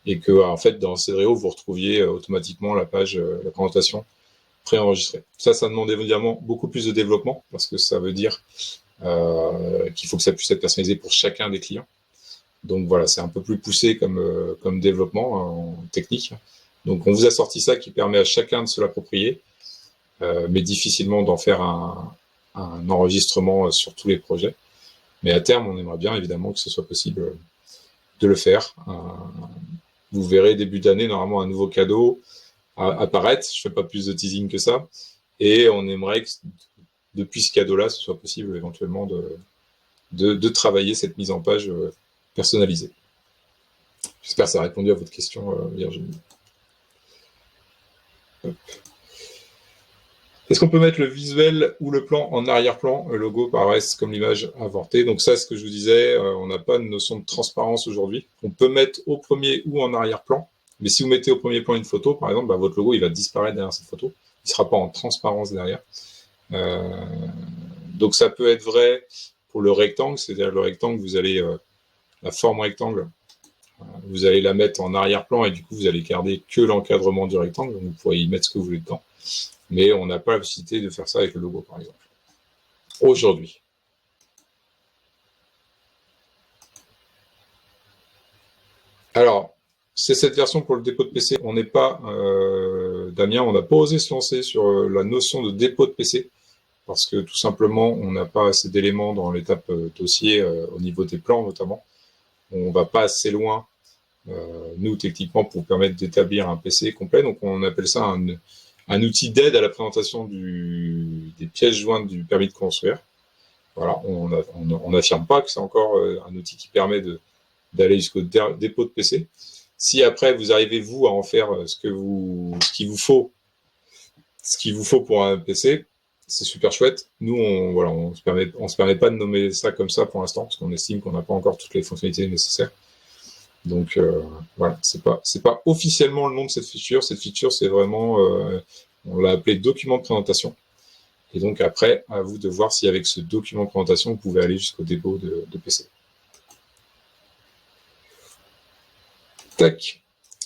S1: Et que, en fait, dans Cedreo, vous retrouviez automatiquement la page, la présentation préenregistrée. Ça demande évidemment beaucoup plus de développement, parce que ça veut dire qu'il faut que ça puisse être personnalisé pour chacun des clients. Donc voilà, c'est un peu plus poussé comme développement en technique. Donc on vous a sorti ça qui permet à chacun de se l'approprier, mais difficilement d'en faire un enregistrement sur tous les projets. Mais à terme, on aimerait bien évidemment que ce soit possible de le faire. Vous verrez début d'année, normalement, un nouveau cadeau apparaître. Je ne fais pas plus de teasing que ça. Et on aimerait que depuis ce cadeau-là, ce soit possible éventuellement de travailler cette mise en page personnalisée. J'espère que ça a répondu à votre question, Virginie. Hop. Est-ce qu'on peut mettre le visuel ou le plan en arrière-plan? Le logo paraît comme l'image avortée. Donc ça, ce que je vous disais, on n'a pas de notion de transparence aujourd'hui. On peut mettre au premier ou en arrière-plan. Mais si vous mettez au premier plan une photo, par exemple, votre logo il va disparaître derrière cette photo. Il ne sera pas en transparence derrière. Donc ça peut être vrai pour le rectangle, c'est-à-dire le rectangle, vous allez la forme rectangle, vous allez la mettre en arrière-plan et du coup vous allez garder que l'encadrement du rectangle. Donc vous pourrez y mettre ce que vous voulez dedans. Mais on n'a pas la possibilité de faire ça avec le logo, par exemple. Aujourd'hui. Alors, c'est cette version pour le dépôt de PC. On n'est pas, Damien, on n'a pas osé se lancer sur la notion de dépôt de PC parce que tout simplement, on n'a pas assez d'éléments dans l'étape dossier au niveau des plans notamment. On va pas assez loin, nous, techniquement, pour permettre d'établir un PC complet. Donc, on appelle ça un outil d'aide à la présentation des pièces jointes du permis de construire. Voilà, on n'affirme pas que c'est encore un outil qui permet d'aller jusqu'au dépôt de PC. Si après vous arrivez vous à en faire ce qu'il vous faut pour un PC, c'est super chouette. Nous, on se permet pas de nommer ça comme ça pour l'instant parce qu'on estime qu'on n'a pas encore toutes les fonctionnalités nécessaires. Donc voilà, c'est pas officiellement le nom de cette feature. Cette feature, c'est vraiment, on l'a appelé document de présentation. Et donc après, à vous de voir si avec ce document de présentation, vous pouvez aller jusqu'au dépôt de PC. Tac.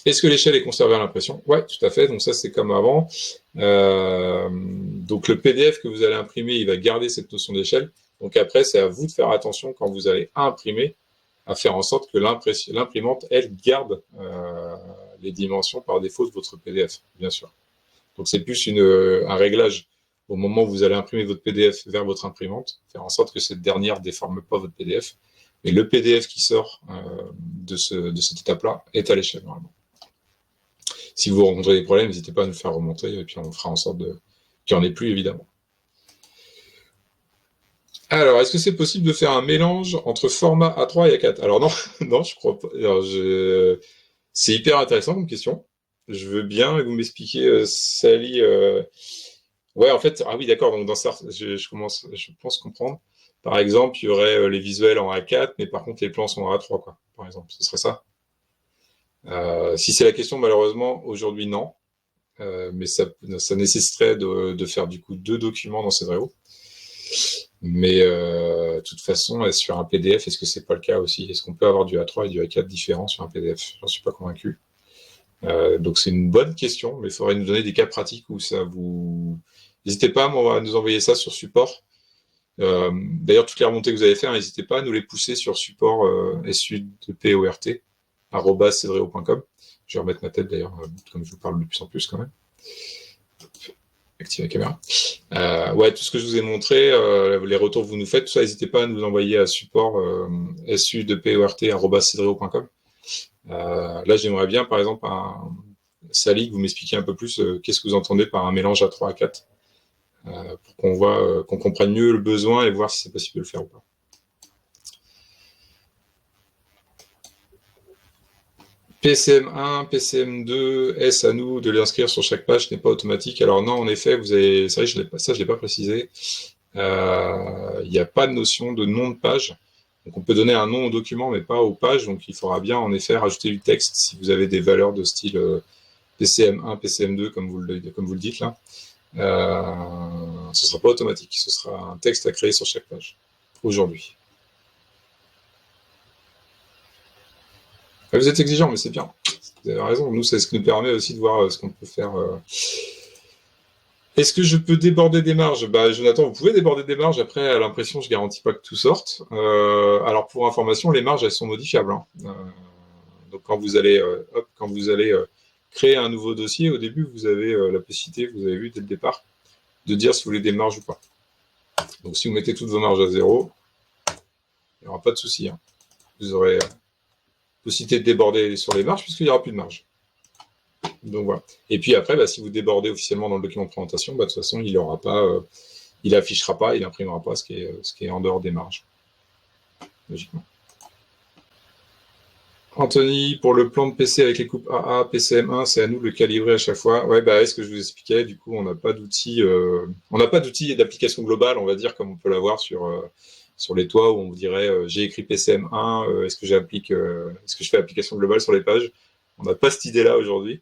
S1: Est-ce que l'échelle est conservée à l'impression? Ouais, tout à fait. Donc ça, c'est comme avant. Donc le PDF que vous allez imprimer, il va garder cette notion d'échelle. Donc après, c'est à vous de faire attention quand vous allez imprimer, à faire en sorte que l'imprimante, elle, garde les dimensions par défaut de votre PDF, bien sûr. Donc c'est plus un réglage au moment où vous allez imprimer votre PDF vers votre imprimante, faire en sorte que cette dernière ne déforme pas votre PDF. Mais le PDF qui sort de cette étape-là est à l'échelle, normalement. Si vous rencontrez des problèmes, n'hésitez pas à nous faire remonter, et puis on fera en sorte qu'il n'y en ait plus, évidemment. Alors, est-ce que c'est possible de faire un mélange entre format A3 et A4? Alors non, non, je crois pas. C'est hyper intéressant comme question. Je veux bien que vous m'expliquiez, Sally. Ouais, en fait, ah oui, d'accord. Donc dans ça, je pense comprendre. Par exemple, il y aurait les visuels en A4, mais par contre les plans sont en A3, quoi. Par exemple, ce serait ça. Si c'est la question, malheureusement, aujourd'hui non. Mais ça nécessiterait de faire du coup 2 documents dans Cedreo. Mais de toute façon, sur un PDF, est-ce que c'est pas le cas aussi? Est-ce qu'on peut avoir du A3 et du A4 différents sur un PDF? J'en suis pas convaincu. Donc c'est une bonne question, mais il faudrait nous donner des cas pratiques où ça vous... N'hésitez pas à nous envoyer ça sur support. D'ailleurs, toutes les remontées que vous avez faites, n'hésitez pas à nous les pousser sur support sudport@cedreo.com. Je vais remettre ma tête d'ailleurs, comme je vous parle de plus en plus quand même. Activer la caméra. Ouais, tout ce que je vous ai montré, les retours que vous nous faites, tout ça, n'hésitez pas à nous envoyer à support sudport@cedreo.com. Là, j'aimerais bien, par exemple, Sally, que vous m'expliquiez un peu plus qu'est-ce que vous entendez par un mélange A3 à 4, pour qu'on voit, qu'on comprenne mieux le besoin et voir si c'est possible de le faire ou pas. PCM1, PCM2, est-ce à nous de l'inscrire sur chaque page, n'est pas automatique? Alors non, en effet, c'est vrai, je l'ai pas précisé. Il n'y a pas de notion de nom de page. Donc on peut donner un nom au document, mais pas aux pages. Donc il faudra bien en effet rajouter du texte si vous avez des valeurs de style PCM1, PCM2, comme vous le dites là. Ce ne sera pas automatique. Ce sera un texte à créer sur chaque page aujourd'hui. Vous êtes exigeant, mais c'est bien. Vous avez raison. Nous, c'est ce qui nous permet aussi de voir ce qu'on peut faire. Est-ce que je peux déborder des marges? Bah, Jonathan, vous pouvez déborder des marges. Après, à l'impression, je garantis pas que tout sorte. Alors, pour information, les marges, elles sont modifiables. Hein. Donc, quand vous allez, créer un nouveau dossier, au début, vous avez la possibilité, vous avez vu dès le départ, de dire si vous voulez des marges ou pas. Donc, si vous mettez toutes vos marges à 0, il n'y aura pas de souci. Hein. Vous aurez possibilité de déborder sur les marges puisqu'il n'y aura plus de marge. Donc voilà. Et puis après, si vous débordez officiellement dans le document de présentation, de toute façon, il n'aura pas, il affichera pas, il n'imprimera pas ce qui est en dehors des marges, logiquement. Anthony, pour le plan de PC avec les coupes AA, PCM1, c'est à nous de le calibrer à chaque fois. Ouais, bah, ce que je vous expliquais, du coup, on n'a pas d'outils, et d'application globale, on va dire, comme on peut l'avoir sur les toits où on vous dirait, j'ai écrit PCM1, est-ce que je fais application globale sur les pages? On n'a pas cette idée-là aujourd'hui.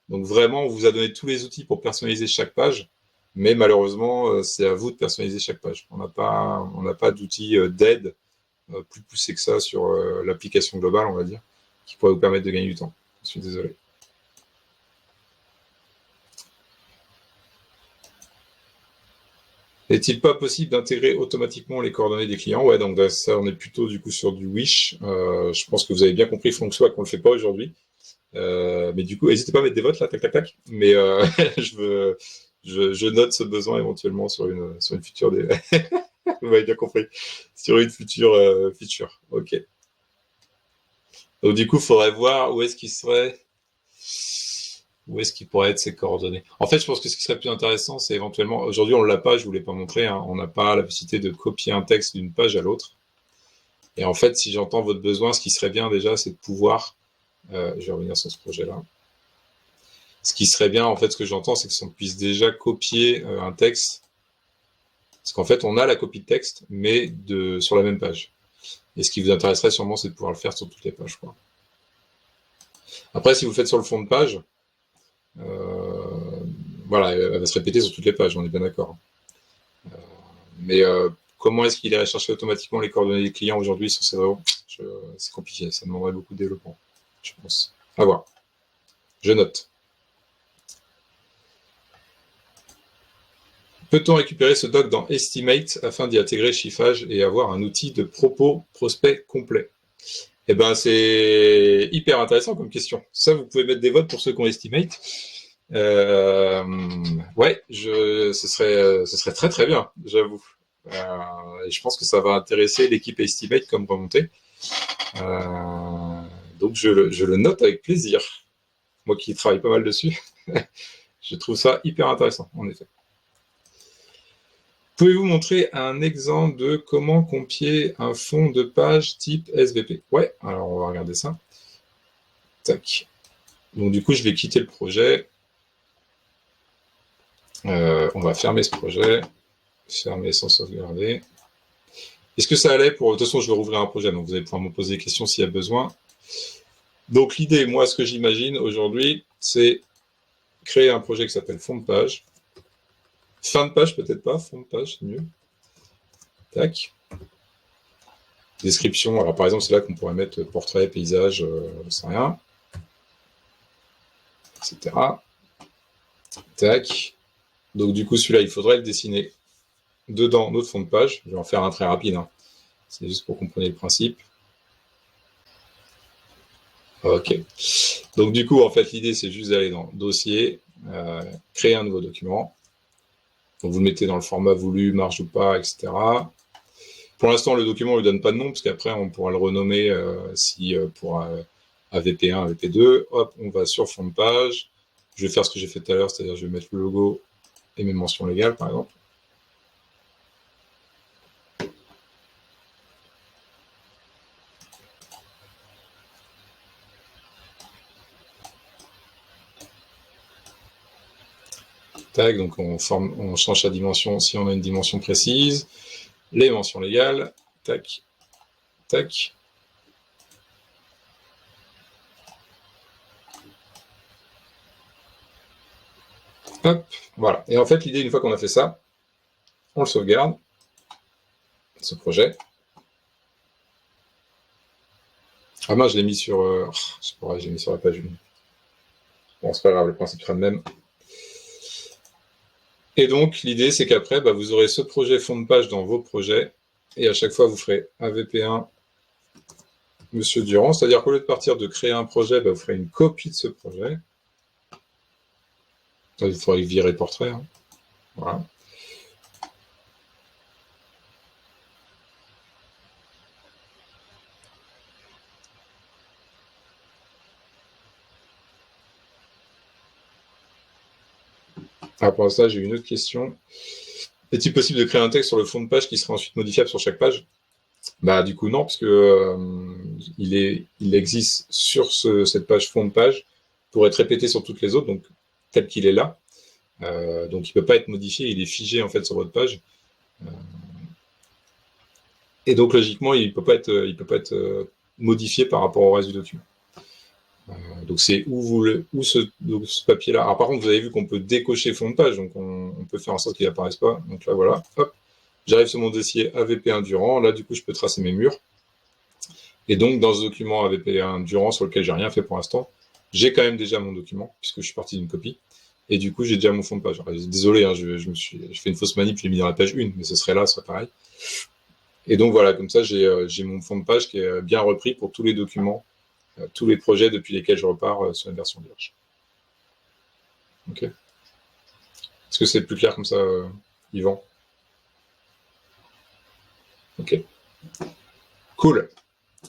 S1: Donc vraiment, on vous a donné tous les outils pour personnaliser chaque page, mais malheureusement, c'est à vous de personnaliser chaque page. On n'a pas d'outils d'aide plus poussé que ça sur l'application globale, on va dire, qui pourrait vous permettre de gagner du temps. Je suis désolé. N'est-il pas possible d'intégrer automatiquement les coordonnées des clients? Ouais, donc ça, on est plutôt du coup sur du Wish. Je pense que vous avez bien compris, François, qu'on ne le fait pas aujourd'hui. Mais du coup, n'hésitez pas à mettre des votes là, tac, tac, tac. Mais je note ce besoin éventuellement sur une future des... Vous m'avez bien compris. Sur une future feature. Ok. Donc du coup, il faudrait voir où est-ce qu'il pourrait être ces coordonnées. En fait, je pense que ce qui serait plus intéressant, c'est éventuellement, aujourd'hui on l'a pas, je vous l'ai pas montré, hein, on n'a pas la possibilité de copier un texte d'une page à l'autre. Et en fait, si j'entends votre besoin, ce qui serait bien déjà, c'est de pouvoir, je vais revenir sur ce projet-là. Ce qui serait bien, en fait, ce que j'entends, c'est qu'on puisse déjà copier un texte, parce qu'en fait, on a la copie de texte, mais sur la même page. Et ce qui vous intéresserait sûrement, c'est de pouvoir le faire sur toutes les pages, quoi. Après, si vous le faites sur le fond de page, voilà, elle va se répéter sur toutes les pages, on est bien d'accord. Mais comment est-ce qu'il irait chercher automatiquement les coordonnées des clients aujourd'hui sur ces réseaux? C'est compliqué, ça demanderait beaucoup de développement, je pense. À voir. Je note. Peut-on récupérer ce doc dans Estimate afin d'y intégrer chiffrage et avoir un outil de propos prospect complet? Eh ben, c'est hyper intéressant comme question. Ça, vous pouvez mettre des votes pour ceux qui ont Estimate. Ouais, ce serait très très bien, j'avoue. Et je pense que ça va intéresser l'équipe Estimate comme remontée. Donc je le note avec plaisir. Moi qui travaille pas mal dessus, je trouve ça hyper intéressant, en effet. Pouvez-vous montrer un exemple de comment copier un fond de page type SVP? Ouais, alors on va regarder ça. Tac. Donc du coup, je vais quitter le projet. On va fermer ce projet. Fermer sans sauvegarder. Est-ce que ça allait pour... De toute façon, je vais rouvrir un projet, donc vous allez pouvoir me poser des questions s'il y a besoin. Donc l'idée, moi, ce que j'imagine aujourd'hui, c'est créer un projet qui s'appelle fond de page. Fin de page, peut-être pas. Fond de page, c'est mieux. Tac. Description. Alors, par exemple, c'est là qu'on pourrait mettre portrait, paysage, je sais rien. Etc. Tac. Donc, du coup, celui-là, il faudrait le dessiner dedans notre fond de page. Je vais en faire un très rapide. Hein. C'est juste pour comprendre le principe. Ok. Donc, du coup, en fait, l'idée, c'est juste d'aller dans Dossier, créer un nouveau document. Donc, vous le mettez dans le format voulu, marge ou pas, etc. Pour l'instant, le document ne lui donne pas de nom, parce qu'après, on pourra le renommer pour AVP1, AVP2. Hop, on va sur fond de page. Je vais faire ce que j'ai fait tout à l'heure, c'est-à-dire je vais mettre le logo et mes mentions légales, par exemple. Tac, donc on change la dimension si on a une dimension précise. Les mentions légales. Tac, tac. Hop, voilà. Et en fait, l'idée, une fois qu'on a fait ça, on le sauvegarde, ce projet. Ah mince, je l'ai mis sur... c'est pas vrai, j'ai mis sur la page 1. Bon, c'est pas grave, le principe sera le même. Et donc, l'idée, c'est qu'après, vous aurez ce projet fond de page dans vos projets, et à chaque fois, vous ferez AVP1 Monsieur Durand, c'est-à-dire qu'au lieu de partir de créer un projet, vous ferez une copie de ce projet. Il faudrait virer portrait. Hein. Voilà. Alors pour ça, j'ai une autre question. Est-il possible de créer un texte sur le fond de page qui sera ensuite modifiable sur chaque page? Du coup, non, parce que il existe sur cette page fond de page pour être répété sur toutes les autres, donc tel qu'il est là. Donc il peut pas être modifié, il est figé en fait sur votre page. Et donc logiquement, il peut pas être modifié par rapport au reste du document. Donc c'est où ce papier-là. Alors par contre, vous avez vu qu'on peut décocher fond de page, donc on peut faire en sorte qu'il n'apparaisse pas. Donc là, voilà, hop, j'arrive sur mon dossier AVP1 Durand. Là, du coup, je peux tracer mes murs. Et donc, dans ce document AVP1 Durand, sur lequel j'ai rien fait pour l'instant, j'ai quand même déjà mon document, puisque je suis parti d'une copie. Et du coup, j'ai déjà mon fond de page. Alors, désolé, hein, je fais une fausse manip, je l'ai mis dans la page 1, mais ce serait pareil. Et donc voilà, comme ça, j'ai mon fond de page qui est bien repris pour tous les documents, tous les projets depuis lesquels je repars sur une version vierge. Ok. Est-ce que c'est plus clair comme ça, Yvan? Ok. Cool.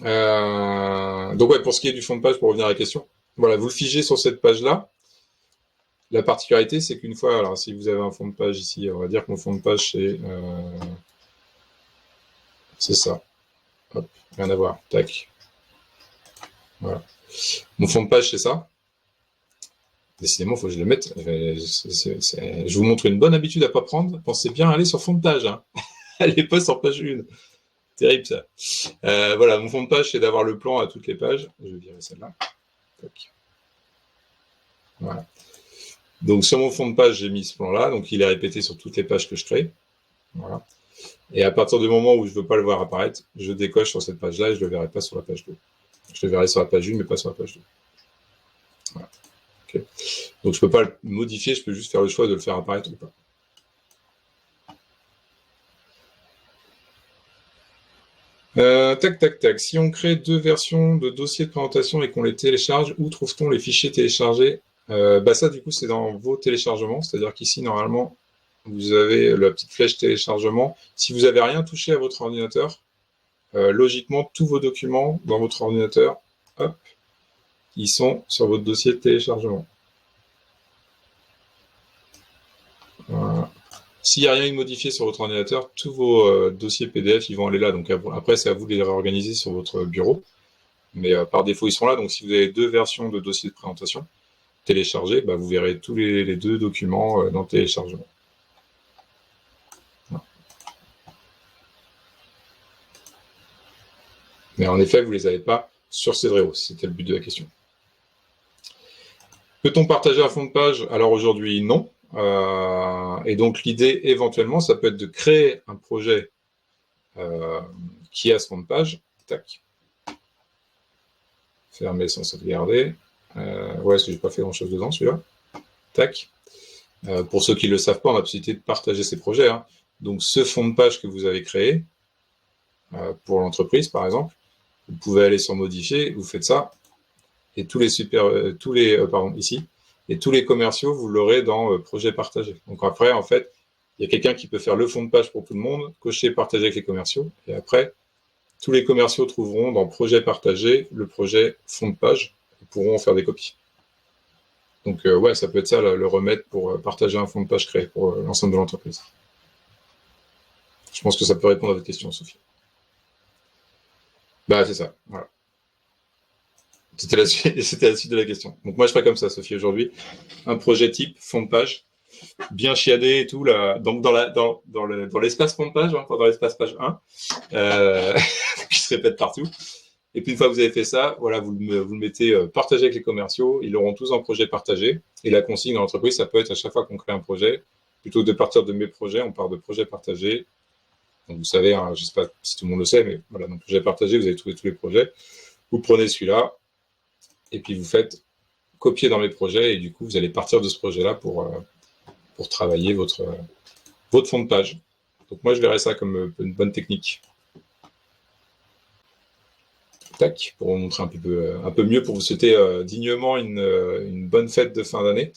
S1: Donc ouais, pour ce qui est du fond de page, pour revenir à la question, voilà, vous le figez sur cette page-là. La particularité, c'est qu'une fois, alors si vous avez un fond de page ici, on va dire que mon fond de page, c'est ça. Hop, rien à voir. Tac. Voilà. Mon fond de page, c'est ça. Décidément, il faut que je le mette. Je vous montre une bonne habitude à pas prendre. Pensez bien à aller sur fond de page. Hein. Allez pas sur page 1. Terrible ça. Voilà, mon fond de page, c'est d'avoir le plan à toutes les pages. Je vais virer celle-là. Voilà. Donc sur mon fond de page, j'ai mis ce plan-là. Donc il est répété sur toutes les pages que je crée. Voilà. Et à partir du moment où je ne veux pas le voir apparaître, je décoche sur cette page-là et je ne le verrai pas sur la page 2. Je le verrai sur la page 1, mais pas sur la page 2. Voilà. Okay. Donc je ne peux pas le modifier, je peux juste faire le choix de le faire apparaître ou pas. Tac. Si on crée 2 versions de dossiers de présentation et qu'on les télécharge, où trouve-t-on les fichiers téléchargés? Ça, du coup, c'est dans vos téléchargements. C'est-à-dire qu'ici, normalement, vous avez la petite flèche téléchargement. Si vous n'avez rien touché à votre ordinateur, logiquement, tous vos documents dans votre ordinateur, hop, ils sont sur votre dossier de téléchargement. Voilà. S'il n'y a rien de modifié sur votre ordinateur, tous vos dossiers PDF, ils vont aller là. Donc après, c'est à vous de les réorganiser sur votre bureau. Mais par défaut, ils sont là. Donc si vous avez 2 versions de dossiers de présentation téléchargés, vous verrez tous les 2 documents dans le téléchargement. Voilà. Mais en effet, vous ne les avez pas sur Cedreo. C'était le but de la question. Peut-on partager un fond de page? Alors aujourd'hui, non. Et donc l'idée, éventuellement, ça peut être de créer un projet qui a ce fond de page. Tac. Fermer sans sauvegarder. Ouais, est-ce que j'ai pas fait grand-chose dedans, celui-là? Tac. Pour ceux qui ne le savent pas, on a la possibilité de partager ces projets. Hein. Donc ce fond de page que vous avez créé, pour l'entreprise, par exemple, vous pouvez aller sur modifier, vous faites ça, et ici, et tous les commerciaux, vous l'aurez dans projet partagé. Donc après, en fait, il y a quelqu'un qui peut faire le fond de page pour tout le monde, cocher partager avec les commerciaux, et après, tous les commerciaux trouveront dans projet partagé le projet fond de page, et pourront en faire des copies. Donc ouais, ça peut être ça, le remède pour partager un fond de page créé pour l'ensemble de l'entreprise. Je pense que ça peut répondre à votre question, Sophie. C'est ça, voilà. C'était la suite de la question. Donc moi, je ferais comme ça, Sophie, aujourd'hui. Un projet type, fond de page, bien chiadé et tout, là. Donc dans l'espace fond de page, hein, pas dans l'espace page 1, qui se répète partout. Et puis une fois que vous avez fait ça, voilà, vous le mettez partagé avec les commerciaux, ils l'auront tous en projet partagé. Et la consigne dans l'entreprise, ça peut être à chaque fois qu'on crée un projet, plutôt que de partir de mes projets, on part de projet partagé. Donc vous savez, hein, je ne sais pas si tout le monde le sait, mais voilà, donc projet partagé, vous avez trouvé tous les projets. Vous prenez celui-là, et puis vous faites copier dans mes projets, et du coup, vous allez partir de ce projet-là pour travailler votre fond de page. Donc moi, je verrais ça comme une bonne technique. Tac, pour vous montrer un peu mieux, pour vous souhaiter dignement une bonne fête de fin d'année.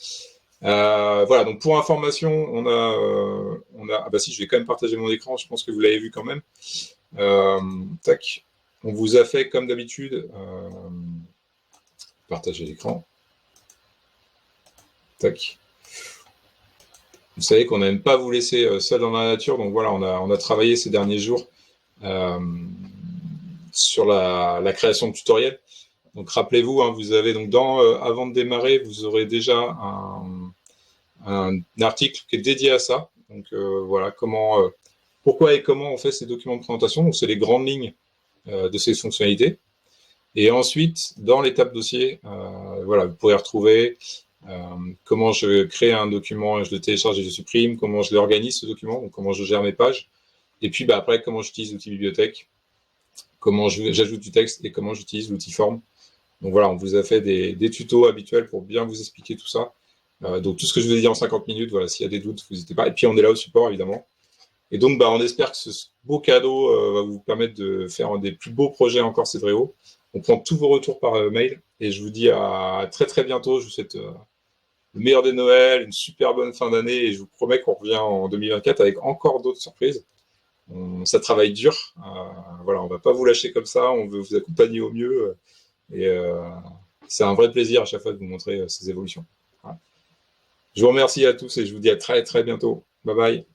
S1: Voilà, donc pour information, on a si, je vais quand même partager mon écran, je pense que vous l'avez vu quand même. Tac, on vous a fait comme d'habitude partager l'écran. Tac. Vous savez qu'on n'aime pas vous laisser seul dans la nature, donc voilà, on a travaillé ces derniers jours sur la création de tutoriels. Donc rappelez-vous, hein, vous avez donc avant de démarrer, vous aurez déjà un article qui est dédié à ça. Donc voilà, pourquoi et comment on fait ces documents de présentation. Donc c'est les grandes lignes de ces fonctionnalités. Et ensuite, dans l'étape dossier, voilà, vous pourrez retrouver comment je crée un document, je le télécharge et je supprime, comment je l'organise ce document, donc comment je gère mes pages. Et puis après, comment j'utilise l'outil bibliothèque, comment j'ajoute du texte et comment j'utilise l'outil forme. Donc voilà, on vous a fait des tutos habituels pour bien vous expliquer tout ça. Donc tout ce que je vous ai dit en 50 minutes, voilà, s'il y a des doutes, n'hésitez pas. Et puis on est là au support, évidemment. Et donc, on espère que ce beau cadeau va vous permettre de faire des plus beaux projets encore Cedréo. On prend tous vos retours par mail et je vous dis à très très bientôt. Je vous souhaite le meilleur des Noëls, une super bonne fin d'année et je vous promets qu'on revient en 2024 avec encore d'autres surprises. Ça travaille dur. Voilà, on va pas vous lâcher comme ça. On veut vous accompagner au mieux et c'est un vrai plaisir à chaque fois de vous montrer ces évolutions. Voilà. Je vous remercie à tous et je vous dis à très très bientôt. Bye bye.